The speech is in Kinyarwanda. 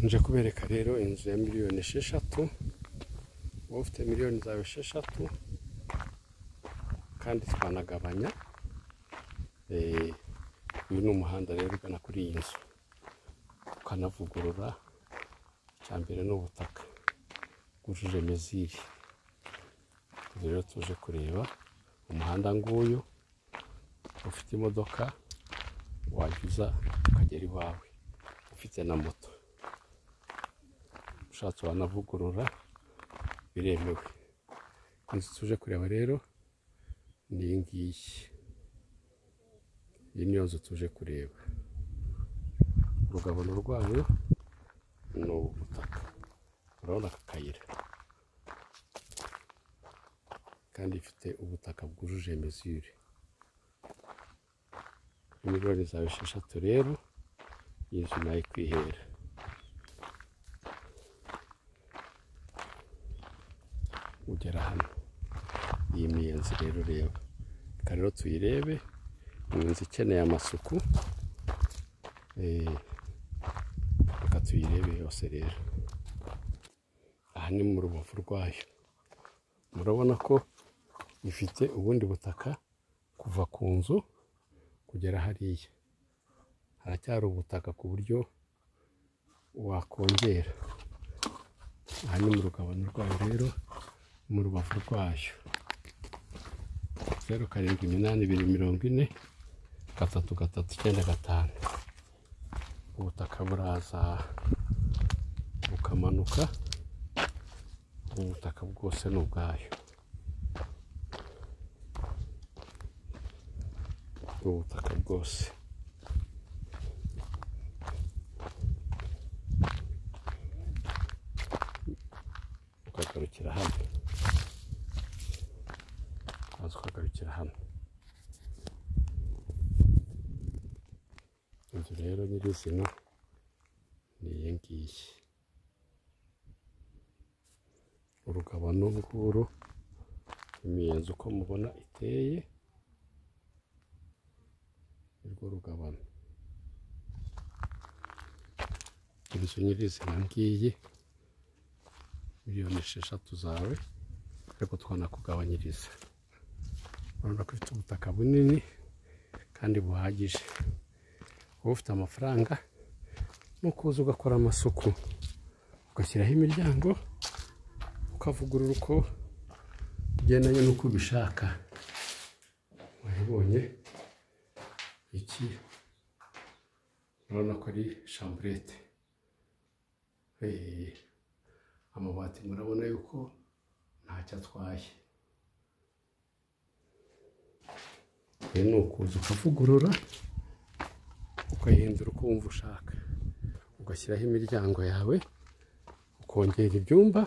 nje kubereka rero inzu ya miliyoni 6 ufite miliyoni zawe 6 kandi twanagabanya. Uyu ni umuhanda rero ugana kuri iyi nzu ukanavugurura. Icyambere ni ubutaka bwujuje meziri. Rero tuje kureba umuhanda nguyu, ufite imodoka wagiza ukagera iwawe, ufite na moto ushatse wanavugurura biremewe. Inzu tuje kureba rero ni iyi ngiyi. Iyi niyo nzu tuje kureba. Urugabano rwayo ni ubutaka, urabona aka kayira, kandi ifite ubutaka bwujuje mezure. Miliyoni zawe 6 rero iyi nzu nayo kwihera. Ugera hano iyi miyenzi rero reba, reka rero tuyirebe. Inzu ikeneye amasuku, reka tuyirebe yose rero. Aha ni mu rubavu rwayo, murabona ko ifite ubundi butaka kuva ku nzu kugera hariya. Haracyari ubutaka ku buryo wakongera. Aha ni mu rugabano rwayo rero, mu rubavu rwayo. 078240 339. Ubutaka buraza bukamanuka, ubutaka bwose ni ubwayo. Ubutaka bwose ukagarukira hano, ukagarukira hano. Inzu rero nyirizina ni iyi ngiyi. Urugabano nguru, imiyenzi uko mubona iteye, nirwo rugabano. Inzu nyirizina ngiyi, miliyoni 6 zawe, ariko twanakugabanyiriza. Urabona ko ifite ubutaka bunini kandi buhagije. Wowe ufite amafaranga nuko uza ugakora amasuku, ugashyiraho imiryango, ukavugurura uko ugendanye n'uko ubishaka. Wabibonye iki? Urabona ko ari chambrette. Amabati murabona yuko ntacyo atwaye. Ni ukuza ukavugurura, ukayihindura uko wumva ushaka, ugashyiraho imiryango yawe, ukongera ibyumba,